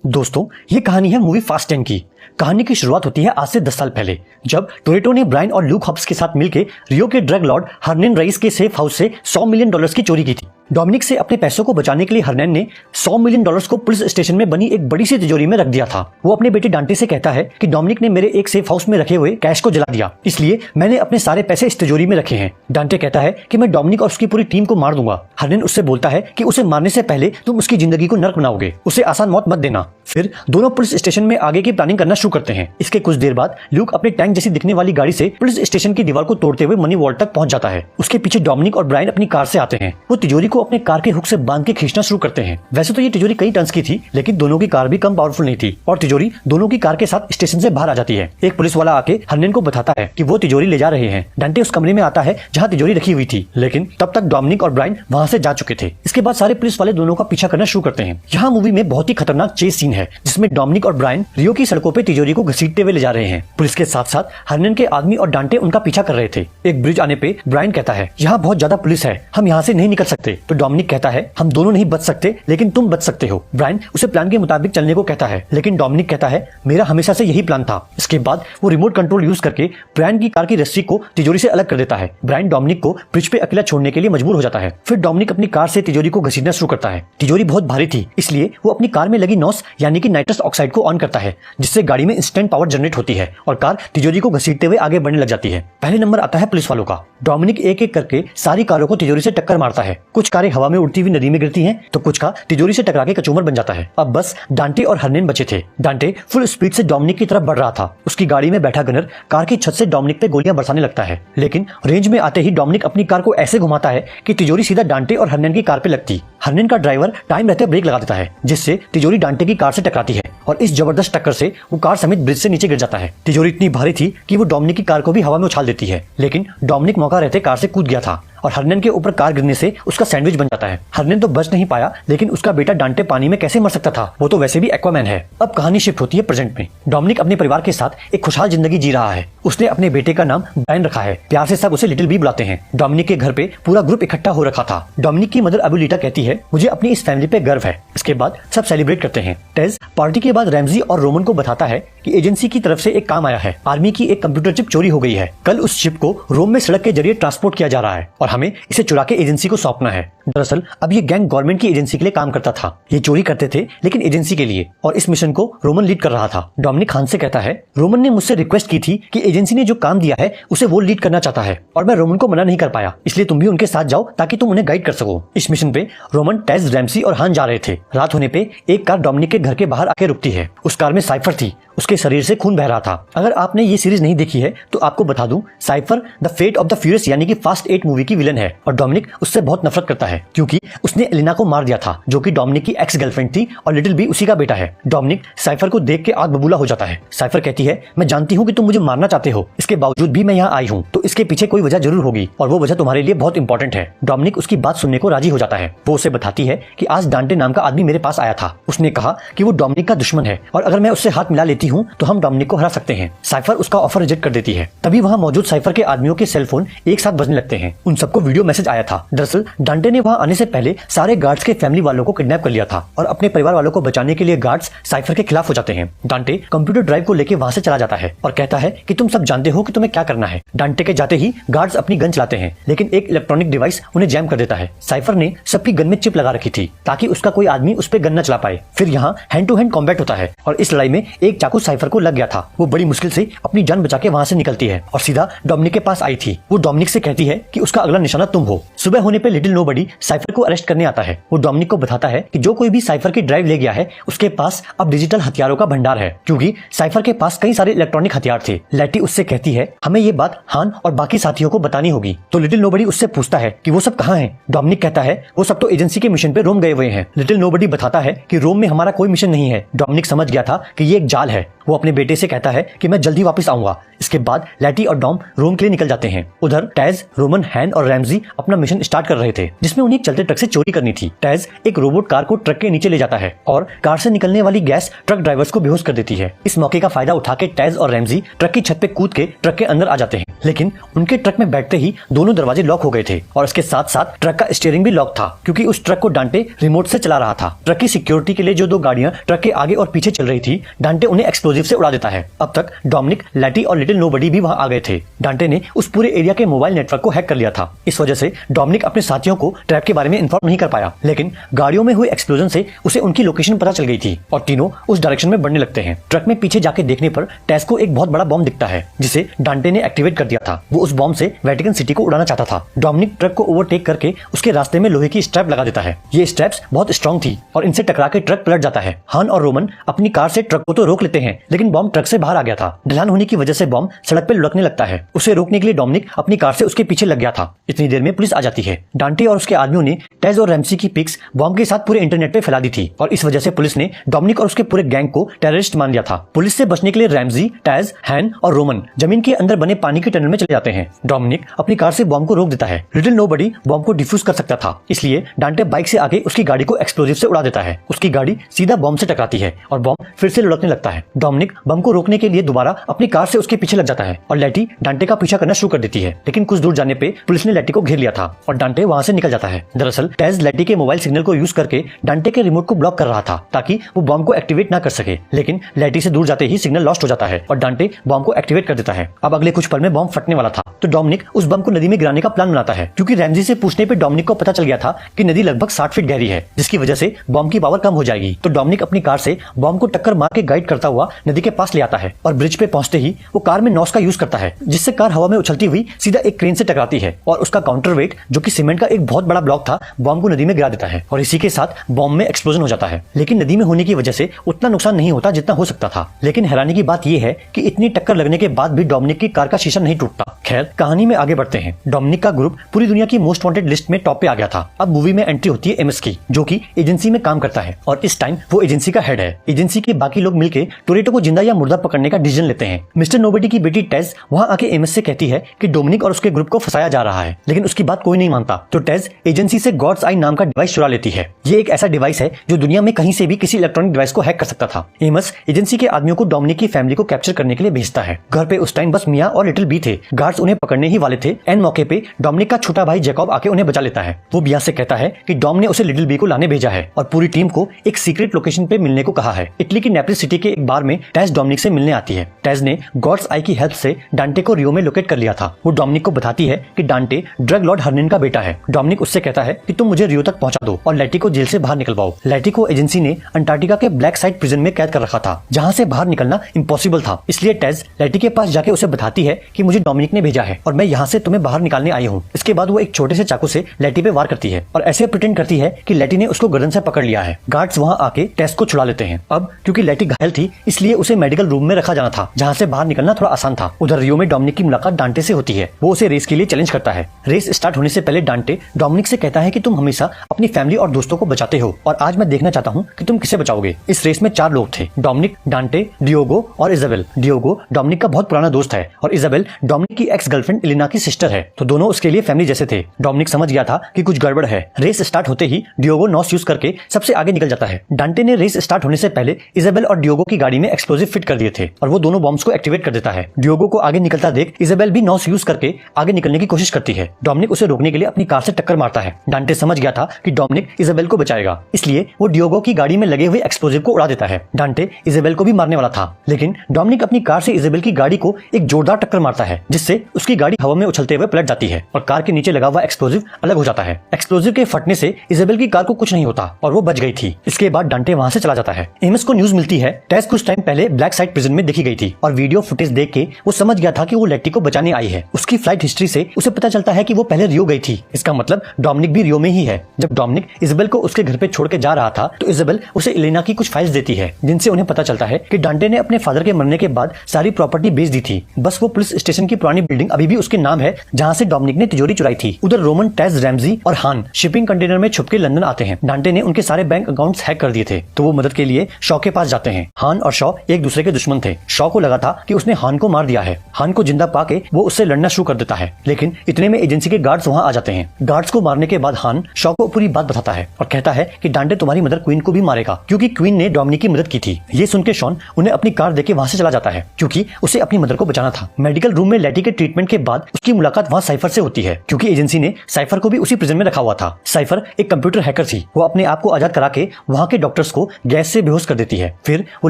दोस्तों, ये कहानी है मूवी फास्ट 10 की। कहानी की शुरुआत होती है आज से 10 साल पहले, जब टोरेटो ने ब्रायन और ल्यूक हॉब्स के साथ मिलकर रियो के ड्रग लॉर्ड हर्नेन रईस के सेफ हाउस से $100 मिलियन की चोरी की थी। डोमिनिक से अपने पैसों को बचाने के लिए हर्नेन ने $100 मिलियन को पुलिस स्टेशन में बनी एक बड़ी सी तिजोरी में रख दिया था। वो अपने बेटे डांटे से कहता है कि डोमिनिक ने मेरे एक सेफ हाउस में रखे हुए कैश को जला दिया, इसलिए मैंने अपने सारे पैसे इस तिजोरी में रखे हैं। डांटे कहता है कि मैं डोमिनिक और उसकी पूरी टीम को मार दूंगा। हर्नेन उससे बोलता है कि उसे मारने से पहले तुम उसकी जिंदगी को नर्क बनाओगे, उसे आसान मौत मत देना। फिर दोनों पुलिस स्टेशन में आगे की प्लानिंग करना शुरू करते हैं। इसके कुछ देर बाद ल्यूक अपने टैंक जैसी दिखने वाली गाड़ी से पुलिस स्टेशन की दीवार को तोड़ते हुए मनी वॉल्ट तक पहुंच जाता है। उसके पीछे डोमिनिक और ब्रायन अपनी कार से आते हैं। वो तिजोरी को अपने कार के हुक से बांध के खींचना शुरू करते हैं। वैसे तो ये तिजोरी कई टन्स की थी, लेकिन दोनों की कार भी कम पावरफुल नहीं थी और तिजोरी दोनों की कार के साथ स्टेशन से बाहर आ जाती है। एक पुलिस वाला आके हर्नेन को बताता है कि वो तिजोरी ले जा रहे हैं। डांटे उस कमरे में आता है जहाँ तिजोरी रखी हुई थी, लेकिन तब तक डोमिनिक और ब्रायन वहाँ से जा चुके थे। इसके बाद सारे पुलिस वाले दोनों का पीछा करना शुरू करते हैं। यहाँ मूवी में बहुत ही खतरनाक चेस सीन है, जिसमें डोमिनिक और ब्रायन रियो की सड़कों पे तिजोरी को घसीटते हुए ले जा रहे हैं। पुलिस के साथ साथ हर्नेन के आदमी और डांटे उनका पीछा कर रहे थे। एक ब्रिज आने पे ब्रायन कहता है, यहाँ बहुत ज्यादा पुलिस है, हम यहाँ से नहीं निकल सकते। तो डोमिनिक कहता है, हम दोनों नहीं बच सकते, लेकिन तुम बच सकते हो। ब्रायन उसे प्लान के मुताबिक चलने को कहता है, लेकिन डोमिनिक कहता है, मेरा हमेशा से यही प्लान था। इसके बाद वो रिमोट कंट्रोल यूज करके ब्रायन की कार की रस्सी को तिजोरी से अलग कर देता है। ब्रायन डोमिनिक को ब्रिज पे अकेला छोड़ने के लिए मजबूर हो जाता है। फिर डोमिनिक अपनी कार से तिजोरी को घसीटना शुरू करता है। तिजोरी बहुत भारी थी, इसलिए वो अपनी कार में लगी नॉस यानी कि नाइट्रस ऑक्साइड को ऑन करता है, जिससे गाड़ी में इंस्टेंट पावर जनरेट होती है और कार तिजोरी को घसीटते हुए आगे बढ़ने लग जाती है। पहले नंबर आता है पुलिस वालों का। डोमिनिक एक एक करके सारी कारों को तिजोरी से टक्कर मारता है। कुछ कारें हवा में उड़ती हुई नदी में गिरती हैं, तो कुछ का तिजोरी से टकरा के कचूमर बन जाता है। अब बस डांटे और हर्नेन बचे थे। डांटे फुल स्पीड से डोमिनिक की तरफ बढ़ रहा था। उसकी गाड़ी में बैठा गनर कार की छत से डोमिनिक पे गोलियां बरसाने लगता है, लेकिन रेंज में आते ही डोमिनिक अपनी कार को ऐसे घुमाता है कि तिजोरी सीधा डांटे और हर्नेन की कार पे लगती। हर्नेन का ड्राइवर टाइम रहते ब्रेक लगा देता है, जिससे तिजोरी डांटे की कार से टकराती है और इस जबरदस्त टक्कर से वो कार समेत ब्रिज से नीचे गिर जाता है। तिजोरी इतनी भारी थी कि वो डोमिनिक की कार को भी हवा में उछाल देती है, लेकिन डोमिनिक मौका रहते कार से कूद गया था और हर्नेन के ऊपर कार गिरने से उसका सैंडविच बन जाता है। हर्नेन तो बच नहीं पाया, लेकिन उसका बेटा डांटे पानी में कैसे मर सकता था, वो तो वैसे भी एक्वामैन है। अब कहानी शिफ्ट होती है प्रेजेंट में। डोमिनिक अपने परिवार के साथ एक खुशहाल जिंदगी जी रहा है। उसने अपने बेटे का नाम ब्रायन रखा है, प्यार से सब उसे लिटिल बी बुलाते हैं। डोमिनिक के घर पे पूरा ग्रुप इकट्ठा हो रखा था। डोमिनिक की मदर अबुलिटा कहती है, मुझे अपनी इस फैमिली पे गर्व है। इसके बाद सब सेलिब्रेट करते हैं। टेज पार्टी के बाद रैमजी और रोमन को बताता है कि एजेंसी की तरफ से एक काम आया है। आर्मी की एक कंप्यूटर चिप चोरी हो गई है। कल उस चिप को रोम में सड़क के जरिए ट्रांसपोर्ट किया जा रहा है और हमें इसे चुरा के एजेंसी को सौंपना है। दरअसल अब ये गैंग गवर्नमेंट की एजेंसी के लिए काम करता था। ये चोरी करते थे, लेकिन एजेंसी के लिए, और इस मिशन को रोमन लीड कर रहा था। डोमिनिक खान से कहता है, रोमन ने मुझसे रिक्वेस्ट की थी कि एजेंसी ने जो काम दिया है उसे वो लीड करना चाहता है और मैं रोमन को मना नहीं कर पाया, इसलिए तुम भी उनके साथ जाओ ताकि तुम उन्हें गाइड कर सको। इस मिशन पे रोमन, टेज, रैमसी और हान जा रहे थे। रात होने पे एक कार डोमिनिक के घर के बाहर आके रुकती है। उस कार में साइफर थी, उसके शरीर से खून बह रहा था। अगर आपने ये सीरीज नहीं देखी है तो आपको बता दूं, Cipher the Fate of the Furious यानी कि फास्ट 8 मूवी की विलन है और डोमिनिक उससे बहुत नफरत करता है, क्योंकि उसने एलिना को मार दिया था, जो कि डोमिनिक की एक्स गर्लफ्रेंड थी और लिटिल बी उसी का बेटा है। डोमिनिक साइफर को देख के आग बबूला हो जाता है। साइफर कहती है, मैं जानती हूँ कि तुम मुझे मारना चाहते हो, इसके बावजूद भी मैं यहाँ आई हूँ, तो इसके पीछे कोई वजह जरूर होगी और वो वजह तुम्हारे लिए बहुत इंपॉर्टेंट है। डोमिनिक उसकी बात सुनने को राजी हो जाता है। वो उसे बताती है कि आज डांटे नाम का आदमी मेरे पास आया था। उसने कहा कि वो डोमिनिक का दुश्मन है और अगर मैं उससे हाथ मिला लेती हूँ तो हम डोमिनिक को हरा सकते हैं। साइफर उसका ऑफर रिजेक्ट कर देती है। तभी वहाँ मौजूद साइफर के आदमियों के सेलफोन एक साथ बजने लगते हैं। उन सबको वीडियो मैसेज आया था। दरअसल डांटे ने वहाँ आने से पहले सारे गार्ड्स के फैमिली वालों को किडनैप कर लिया था और अपने परिवार वालों को बचाने के लिए गार्ड्स साइफर के खिलाफ हो जाते हैं। डांटे कंप्यूटर ड्राइव को लेके वहाँ से चला जाता है और कहता है कि तुम सब जानते हो कि तुम्हें क्या करना है। डांटे के जाते ही गार्ड्स अपनी गन चलाते हैं, लेकिन एक इलेक्ट्रॉनिक डिवाइस उन्हें जैम कर देता है। साइफर ने सबकी गन में चिप लगा रखी थी ताकि उसका कोई आदमी उस पर गन न चला पाए। फिर यहाँ हैंड टू हैंड कॉम्बैट होता है और इस लड़ाई में एक चाकू साइफर को लग गया था। वो बड़ी मुश्किल से अपनी जान बचा के वहाँ से निकलती है और सीधा डोमिनिक के पास आई थी। वो डोमिनिक से कहती है कि उसका अगला निशाना तुम हो। सुबह होने पे लिटिल नोबडी साइफर को अरेस्ट करने आता है। वो डोमिनिक को बताता है कि जो कोई भी साइफर की ड्राइव ले गया है उसके पास अब डिजिटल हथियारों का भंडार है, क्योंकि साइफर के पास कई सारे इलेक्ट्रॉनिक हथियार थे। लैटी उससे कहती है, हमें ये बात हान और बाकी साथियों को बतानी होगी। तो लिटिल नोबडी उससे पूछता है कि वो सब कहाँ हैं। डोमिनिक कहता है, वो सब तो एजेंसी के मिशन पे रोम गए हुए हैं। लिटिल नोबडी बताता है कि रोम में हमारा कोई मिशन नहीं है। डोमिनिक समझ गया था कि ये एक जाल है है। वो अपने बेटे से कहता है कि मैं जल्दी वापस आऊंगा। इसके बाद लैटी और डॉम रोम के लिए निकल जाते हैं। उधर टैज, रोमन, हैन और रैमजी अपना मिशन स्टार्ट कर रहे थे, जिसमें उन्हें एक चलते ट्रक से चोरी करनी थी। टैज एक रोबोट कार को ट्रक के नीचे ले जाता है और कार से निकलने वाली गैस ट्रक ड्राइवर्स को बेहोश कर देती है। इस मौके का फायदा उठा के टैज और रैमजी ट्रक की छत पे कूद के ट्रक के अंदर आ जाते हैं, लेकिन उनके ट्रक में बैठते ही दोनों दरवाजे लॉक हो गए थे और इसके साथ साथ ट्रक का स्टीयरिंग भी लॉक था, क्योंकि उस ट्रक को डांटे रिमोट से चला रहा था। ट्रक की सिक्योरिटी के लिए जो 2 गाड़ियां ट्रक के आगे और पीछे चल रही थी, डांटे उन्हें एक्सप्लोजिव से उड़ा देता है। अब तक डोमिनिक, लैटी और लिटिल नोबडी भी वहां आ गए थे। डांटे ने उस पूरे एरिया के मोबाइल नेटवर्क को हैक कर लिया था। इस वजह से डोमिनिक अपने साथियों को ट्रैप के बारे में इन्फॉर्म नहीं कर पाया, लेकिन गाड़ियों में हुए एक्सप्लोजन से उसे उनकी लोकेशन पता चल गई थी और तीनों उस डायरेक्शन में बढ़ने लगते हैं। ट्रक में पीछे जाके देखने पर टैस को एक बहुत बड़ा बॉम्ब दिखता है, जिसे डांटे ने एक्टिवेट कर दिया था। वो उस बॉम्ब से वेटिकन सिटी को उड़ाना चाहता था। डोमिनिक ट्रक को ओवरटेक करके उसके रास्ते में लोहे की स्ट्रैप लगा देता है। ये स्ट्रैप्स बहुत स्ट्रॉन्ग थी और इनसे टकरा के ट्रक पलट जाता है। हान और रोमन अपनी कार से ट्रक को तो रोक लेते हैं, लेकिन बॉम्ब ट्रक से बाहर आ गया था। ढलान होने की वजह से बॉम्ब सड़क पे लुढ़कने लगता है। उसे रोकने के लिए डोमिनिक अपनी कार से उसके पीछे लग गया था। इतनी देर में पुलिस आ जाती है। डांटे और उसके आदमियों ने टैज और रैमसी की पिक्स बॉम्ब के साथ पूरे इंटरनेट पे फैला दी थी और इस वजह से पुलिस ने डोमिनिक और उसके पूरे गैंग को टेररिस्ट मान लिया था। पुलिस से बचने के लिए रैमसी, टैज, हैन और रोमन जमीन के अंदर बने पानी के टनल में चले जाते हैं। डोमिनिक अपनी कार से बॉम्ब को रोक देता है। लिटिल नोबडी बॉम्ब को डिफ्यूज कर सकता था, इसलिए डांटे बाइक से आगे उसकी गाड़ी को एक्सप्लोजिव से उड़ा देता है। उसकी गाड़ी सीधा बॉम्ब से टकराती है और बॉम्ब फिर से लुढ़कने लगता है। डोमिनिक बम को रोकने के लिए दोबारा अपनी कार से उसके पीछे लग जाता है और लैटी डांटे का पीछा करना शुरू कर देती है, लेकिन कुछ दूर जाने पे पुलिस ने लैटी को घेर लिया था और डांटे वहां से निकल जाता है। दरअसल टैज लैटी के मोबाइल सिग्नल को यूज करके डांटे के रिमोट को ब्लॉक कर रहा था ताकि वो बॉम्ब को एक्टिवेट ना कर सके, लेकिन लैटी से दूर जाते ही सिग्नल लॉस्ट हो जाता है और डांटे बॉम्ब को एक्टिवेट कर देता है। अब अगले कुछ पल में बॉम्ब फटने वाला था, तो डोमिनिक उस बम को नदी में गिराने का प्लान बनाता है, क्योंकि रैमजी से पूछने पे डोमिनिक को पता चल गया था कि नदी लगभग 60 फीट गहरी है, जिसकी वजह से बॉम्ब की पावर कम हो जाएगी। तो डोमिनिक अपनी कार से बॉम्ब को टक्कर मार के गाइड करता हुआ नदी के पास ले आता है और ब्रिज पे पहुंचते ही वो कार में नॉस का यूज करता है, जिससे कार हवा में उछलती हुई सीधा एक क्रेन से टकराती है और उसका काउंटर वेट, जो कि सीमेंट का एक बहुत बड़ा ब्लॉक था, बॉम्ब को नदी में गिरा देता है और इसी के साथ बॉम्ब में एक्सप्लोजन हो जाता है। लेकिन नदी में होने की वजह से उतना नुकसान नहीं होता जितना हो सकता था। लेकिन हैरानी की बात यह है कि इतनी टक्कर लगने के बाद भी डोमिनिक की कार का शीशा नहीं टूटता। खैर, कहानी में आगे बढ़ते हैं। डोमिनिक का ग्रुप पूरी दुनिया की मोस्ट वांटेड लिस्ट में टॉप पे आ गया था। अब मूवी में एंट्री होती है एमएस की, जो कि एजेंसी में काम करता है और इस टाइम वो एजेंसी का हेड है। एजेंसी के बाकी लोग मिलकर टोरेटो को जिंदा या मुर्दा पकड़ने का डिसीजन लेते हैं। मिस्टर नोबडी की बेटी टेस वहां आके एमएस से कहती है कि डोमिनिक और उसके ग्रुप को फंसाया जा रहा है, लेकिन उसकी बात कोई नहीं मानता। तो टेस एजेंसी से गॉड्स आई नाम का डिवाइस चुरा लेती है। ये एक ऐसा डिवाइस है जो दुनिया में कहीं से भी किसी इलेक्ट्रॉनिक डिवाइस को हैक कर सकता था। एमस एजेंसी के आदमियों को डोमिनिक की फैमिली को कैप्चर करने के लिए भेजता है। घर पे उस टाइम बस मिया और लिटिल बी थे। गार्ड्स उन्हें पकड़ने ही वाले थे। एन मौके पे डोमिनिक का छोटा भाई जैकब आके उन्हें बचा लेता है। वो मिया से कहता है कि डॉम ने उसे लिटिल बी को लाने भेजा है और पूरी टीम को एक सीक्रेट लोकेशन पे मिलने को कहा है। इटली की नेपल्स सिटी के एक बार में टेस डोमिनिक से मिलने आती है। टेस ने गॉड्स आई की हेल्प से डांटे को रियो में लोकेट कर लिया था। वो डोमिनिक को बताती है कि डांटे ड्रग लॉर्ड हर्निन का बेटा है। डोमिनिक उससे कहता है कि तुम मुझे रियो तक पहुंचा दो और लैटी को जेल से बाहर निकलवाओ। लैटी को एजेंसी ने अंटार्कटिका के ब्लैक साइड प्रिजन में कैद कर रखा था, जहां से बाहर निकलना इम्पॉसिबल था। इसलिए टेस लैटी के पास जाके उसे बताती है कि मुझे डोमिनिक ने भेजा है और मैं यहाँ से तुम्हें बाहर निकालने आई हूँ। इसके बाद वो एक छोटे से चाकू से लैटी पे वार करती है और ऐसे प्रिटेंड करती है कि लैटी ने उसको गर्दन से पकड़ लिया है। गार्ड्स वहाँ आके टेस को छुड़ा लेते हैं। अब क्योंकि लैटी घायल थी, इसलिए उसे मेडिकल रूम में रखा जाना था, जहाँ से बाहर निकलना थोड़ा आसान था। उधर रियो में डोमिनिक की मुलाकात डांटे से होती है। वो उसे रेस के लिए चैलेंज करता है। रेस स्टार्ट होने से पहले डांटे डोमिनिक से कहता है कि तुम हमेशा अपनी फैमिली और दोस्तों को बचाते हो और आज मैं देखना चाहता हूँ कि तुम किसे बचाओगे। इस रेस में 4 लोग थे, डोमिनिक, डांटे, डियोगो और इजाबेल। डियोगो डोमिनिक का बहुत पुराना दोस्त है और इजाबेल डोमिनिक की एक्स गर्लफ्रेंड इलिना की सिस्टर है, तो दोनों उसके लिए फैमिली जैसे थे। डोमिनिक समझ गया था कि कुछ गड़बड़ है। रेस स्टार्ट होते ही डियोगो नॉस यूज करके सबसे आगे निकल जाता है। डांटे ने रेस स्टार्ट होने से पहले इजाबेल और डियोगो की गाड़ी में एक्सप्लोजिव फिट कर दिए थे और वो दोनों बॉम्ब्स को एक्टिवेट कर देता है। डियोगो को आगे निकलता देख इजाबेल भी नॉस यूज करके आगे निकलने की कोशिश करती है। डोमिनिक उसे रोकने के लिए अपनी कार से टक्कर मारता है। डांटे समझ गया था कि डोमिनिक इजाबेल को बचाएगा, इसलिए वो डियोगो की गाड़ी में लगे हुए एक्सप्लोजिव को उड़ा देता है। डांटे इजाबेल को भी मारने वाला था, लेकिन डोमिनिक अपनी कार से इजाबेल की गाड़ी को एक जोरदार टक्कर मारता है, जिससे उसकी गाड़ी हवा में उछलते हुए पलट जाती है और कार के नीचे लगा हुआ एक्सप्लोजिव अलग हो जाता है। एक्सप्लोजिव के फटने से इजाबेल की कार को कुछ नहीं होता और वो बच गई थी। इसके बाद डांटे वहां से चला जाता है। एमस को न्यूज मिलती है टेस कुछ टाइम पहले ब्लैक साइड प्रिजन में देखी गई थी और वीडियो फुटेज देख के वो समझ गया था कि वो लैटी को बचाने आई है। उसकी फ्लाइट हिस्ट्री से उसे पता चलता है कि वो पहले रियो गई थी। इसका मतलब डोमिनिक भी रियो में ही है। जब डोमिनिक इजाबेल को उसके घर पे छोड़ के जा रहा था, तो इजाबेल उसे इलेना की कुछ फाइल्स देती है, जिनसे उन्हें पता चलता है कि डांटे ने अपने फादर के मरने के बाद सारी प्रॉपर्टी बेच दी थी। बस वो पुलिस स्टेशन की पुरानी बिल्डिंग अभी भी उसके नाम है, जहाँ से डोमिनिक ने तिजोरी चुराई थी। उधर रोमन, टेस, रैमजी और हान शिपिंग कंटेनर में छुप के लंदन आते हैं। डांटे ने उनके सारे बैंक अकाउंट्स हैक कर दिए थे, तो वो मदद के लिए शॉ के पास जाते हैं। हान और शॉ एक दूसरे के दुश्मन थे। शॉ को लगा था कि उसने हान को मार दिया है। हान को जिंदा पाके वो उससे लड़ना शुरू कर देता है, लेकिन इतने में एजेंसी के गार्ड्स वहाँ आ जाते हैं। गार्ड्स को मारने के बाद हान शॉ को पूरी बात बताता है और कहता है कि डांटे तुम्हारी मदर क्वीन को भी मारेगा, क्योंकि क्वीन ने डोमिनिक की मदद की थी। ये सुन के शॉन उन्हें अपनी कार देके वहाँ से चला जाता है, क्योंकि उसे अपनी मदर को बचाना था। मेडिकल रूम में लेटी के ट्रीटमेंट के बाद उसकी मुलाकात वहाँ साइफर से होती है, क्योंकि एजेंसी ने साइफर को भी उसी प्रिजन में रखा हुआ था। साइफर एक कंप्यूटर हैकर थी। वो अपने आप को आजाद करा के वहाँ के डॉक्टर्स को गैस से बेहोश कर देती है। फिर वो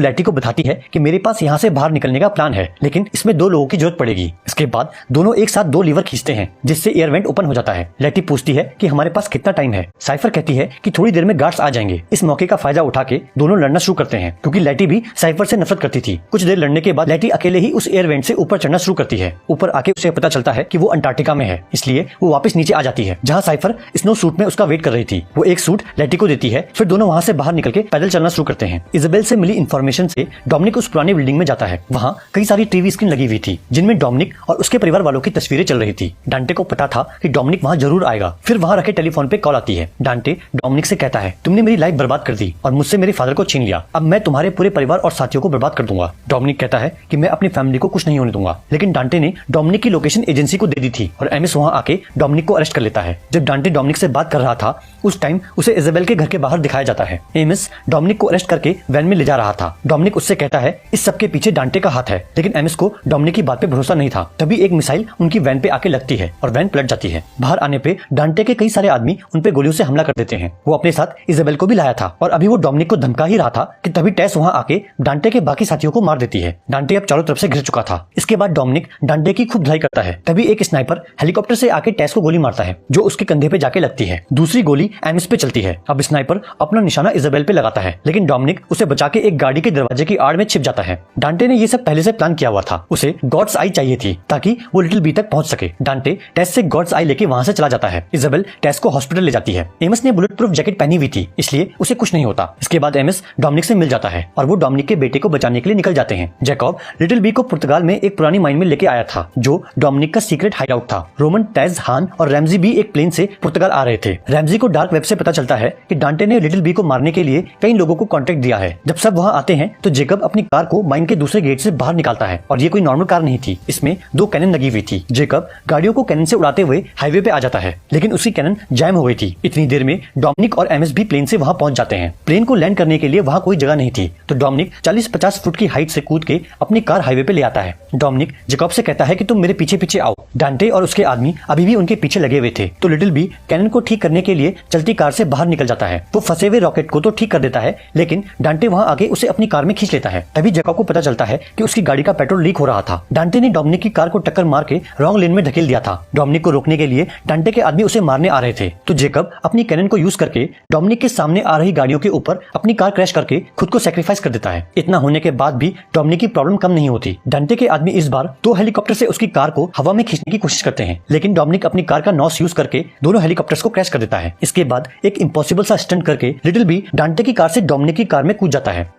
लेटी को बताती है कि मेरे पास यहाँ से बाहर निकलने का प्लान है, लेकिन इसमें 2 लोगों की जरूरत पड़ेगी। इसके बाद दोनों एक साथ 2 लीवर खींचते हैं, जिससे एयर वेंट ओपन हो जाता है। लेटी पूछती है कि हमारे पास कितना टाइम है। साइफर कहती है कि थोड़ी देर में गार्ड्स आ जाएंगे। इस मौके का फायदा उठा के दोनों लड़ना शुरू करते हैं, क्योंकि लेटी भी साइफर से नफरत करती थी। कुछ देर लड़ने के बाद लेटी अकेले ही उस एयर वेंट से ऊपर चढ़ना शुरू करती है। ऊपर आके उसे पता चलता है कि वो अंटार्कटिका में है, इसलिए वो वापस नीचे आ जाती है, जहाँ साइफर स्नो सूट में उसका वेट कर रही थी। वो एक सूट लेटी को देती है। फिर दोनों वहाँ से बाहर निकल के पैदल चलना शुरू करते हैं। इजाबेल से मिली इन्फॉर्मेशन से डोमिनिक उस पुरानी बिल्डिंग में जाता है। वहाँ कई सारी टीवी स्क्रीन लगी हुई थी, जिनमें डोमिनिक और उसके परिवार वालों की तस्वीरें चल रही थी। डांटे को पता था कि डोमिनिक वहाँ जरूर आएगा। फिर वहाँ रखे टेलीफोन पे कॉल आती है। डांटे डोमिनिक से कहता है, तुमने मेरी लाइफ बर्बाद कर दी और मुझसे मेरे फादर को छीन लिया। अब मैं तुम्हारे पूरे परिवार और साथियों को बर्बाद कर दूंगा। डोमिनिक कहता है कि मैं अपनी फैमिली को कुछ नहीं होने दूंगा, लेकिन डांटे ने डोमिनिक की लोकेशन एजेंसी को दे दी थी और एमिस वहाँ आके डोमिनिक को अरेस्ट कर लेता है। जब डांटे डोमिनिक से बात कर रहा था, उस टाइम उसे इजाबेल के घर के बाहर दिखाया जाता है। एमिस डोमिनिक को अरेस्ट करके वैन में ले जा रहा था। डोमिनिक उससे कहता है इस सब के पीछे डांटे का हाथ है, लेकिन एमिस को डोमिनिक की बात पे भरोसा नहीं था। तभी एक मिसाइल उनकी वैन पे आके लगती है और वैन पलट जाती है। बाहर आने पे डांटे के कई सारे आदमी उन पे गोलियों से हमला कर देते हैं। वो अपने साथ इजाबेल को भी लाया था और अभी वो डोमिनिक को धमका ही रहा था कि तभी टेस वहाँ आके डांटे के बाकी साथियों को मार देती है। डांटे अब चारों तरफ से घिर चुका था। इसके बाद डोमिनिक डांटे की खूब धुलाई करता है। तभी एक स्नाइपर हेलीकॉप्टर से आके टेस को गोली मारता है, जो उसके कंधे पे जाके लगती है। दूसरी गोली एमिस पे चलती है। अब स्नाइपर अपना निशाना इजाबेल पे लगाता है, लेकिन डोमिनिक उसे बचा के एक गाड़ी के दरवाजे की आड़ में छिप जाता है। डांटे ने ये सब पहले से प्लान किया हुआ था। उसे गॉड्स आई चाहिए थी ताकि वो लिटिल बी तक पहुंच सके। डांटे टेस से गॉड्स आई लेके वहां से चला जाता है। इजाबेल टेस को हॉस्पिटल ले जाती है। एमिस ने बुलेट प्रूफ जैकेट पहनी हुई थी, इसलिए उसे कुछ नहीं होता। इसके बाद एमिस डोमिनिक से मिल जाता है और वो डोमिनिक के बेटे को बचाने के लिए निकल जाते हैं। जैकब लिटिल बी को पुर्तगाल में एक पुरानी माइन में लेके आया था, जो डोमिनिक का सीक्रेट हाइडआउट था। रोमन, टेज, हान और रैमजी भी एक प्लेन से पुर्तगाल आ रहे थे। रैमजी को डार्क वेब से पता चलता है कि डांटे ने लिटिल बी को मारने के लिए कई लोगों को कॉन्ट्रैक्ट दिया है। जब सब वहाँ आते हैं तो जेकब अपनी कार को माइन के दूसरे गेट से बाहर निकालता है और ये कोई नॉर्मल कार नहीं थी, इसमें 2 कैनन लगी हुई थी। जेकब गाड़ियों को कैनन से उड़ाते हुए हाईवे पे आ जाता है, लेकिन उसकी कैनन जैम हो गई थी। इतनी देर में डोमिनिक और एमिस भी प्लेन से वहाँ पहुंच जाते हैं। प्लेन को लैंड करने के लिए वहाँ कोई जगह नहीं थी, तो डोमिनिक 40-50 फुट की हाइट से कूद के अपनी कार हाईवे पे ले आता है। डोमिनिक जेकब से कहता है कि तुम मेरे पीछे पीछे आओ। डांटे और उसके आदमी अभी भी उनके पीछे लगे हुए थे, तो लिटिल बी कैनन को ठीक करने के लिए चलती कार से बाहर निकल जाता है। वो फंसे हुए रॉकेट को तो ठीक कर देता है, लेकिन डांटे वहाँ आके उसे अपनी कार में खींच लेता है। तभी जेकब को पता चलता है कि उसकी गाड़ी का पेट्रोल लीक हो रहा था। डांटे ने डोमिनिक की कार को टक्कर मार के रॉन्ग लेन में धकेल दिया था। डोमिनिक को रोकने के लिए डांटे के आदमी उसे मारने आ रहे थे, तो जेकब अपनी कैनन को यूज करके डोमिनिक के सामने आ रही गाड़ियों के ऊपर अपनी कार क्रैश करके खुद को सैक्रिफाइस कर देता है। इतना होने के बाद भी डोमिनिक की प्रॉब्लम कम नहीं होती। डांटे के आदमी इस बार 2 हेलीकॉप्टर से उसकी कार को हवा में खींचने की कोशिश करते हैं, लेकिन डोमिनिक अपनी कार का नॉस यूज करके दोनों हेलीकॉप्टर्स को क्रैश कर देता है। इसके बाद एक इम्पॉसिबल सा स्टंट करके लिटिल बी डांटे की कार से डोमिनिक की कार में कूद जाता है।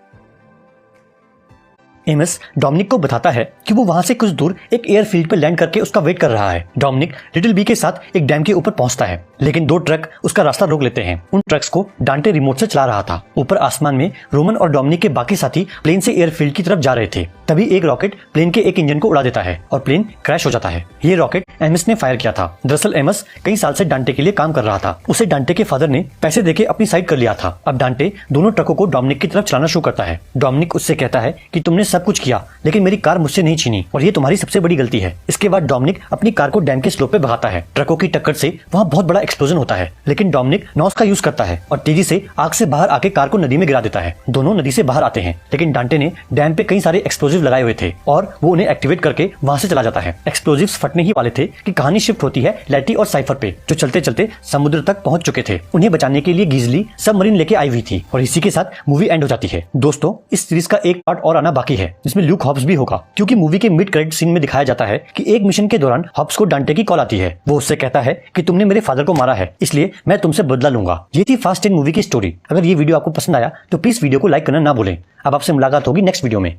एमिस डोमिनिक को बताता है कि वो वहां से कुछ दूर एक एयरफील्ड पर लैंड करके उसका वेट कर रहा है। डोमिनिक लिटिल बी के साथ एक डैम के ऊपर पहुंचता है, लेकिन 2 ट्रक उसका रास्ता रोक लेते हैं। उन ट्रक्स को डांटे रिमोट से चला रहा था। ऊपर आसमान में रोमन और डोमिनिक के बाकी साथी प्लेन से एयरफील्ड की तरफ जा रहे थे। तभी एक रॉकेट प्लेन के एक इंजन को उड़ा देता है और प्लेन क्रैश हो जाता है। ये रॉकेट एमिस ने फायर किया था। दरअसल एमिस कई साल से डांटे के लिए काम कर रहा था। उसे डांटे के फादर ने पैसे देके अपनी साइड कर लिया था। अब डांटे दोनों ट्रकों को डोमिनिक की तरफ चलाना शुरू करता है। डोमिनिक उससे कहता है कि तुमने सब कुछ किया, लेकिन मेरी कार मुझसे नहीं छीनी और ये तुम्हारी सबसे बड़ी गलती है। इसके बाद डोमिनिक अपनी कार को डैम के स्लोप पे भगाता है। ट्रकों की टक्कर से वहाँ बहुत बड़ा एक्सप्लोजन होता है, लेकिन डोमिनिक नॉस का यूज करता है और तेजी से आग से बाहर आके कार को नदी में गिरा देता है। दोनों नदी से बाहर आते हैं, लेकिन डांटे ने डैम पे कई सारे एक्सप्लोजिव लगाए हुए थे और वो उन्हें एक्टिवेट करके वहाँ से चला जाता है। एक्सप्लोजिव्स फटने ही वाले थे कि कहानी शिफ्ट होती है लेटी और साइफर पे, जो चलते चलते समुद्र तक पहुंच चुके थे। उन्हें बचाने के लिए गिजली सबमरीन लेके आई हुई थी और इसी के साथ मूवी एंड हो जाती है। दोस्तों, इस सीरीज का एक पार्ट और आना बाकी है, जिसमें ल्यूक हॉब्स भी होगा, क्योंकि मूवी के मिड क्रेडिट सीन में दिखाया जाता है कि एक मिशन के दौरान हॉब्स को डांटे की कॉल आती है। वो उससे कहता है कि तुमने मेरे फादर को मारा है, इसलिए मैं तुमसे बदला लूंगा। ये थी फास्ट 10 मूवी की स्टोरी। अगर ये वीडियो आपको पसंद आया तो प्लीज वीडियो को लाइक करना ना भूलें। अब आपसे मुलाकात होगी नेक्स्ट वीडियो में।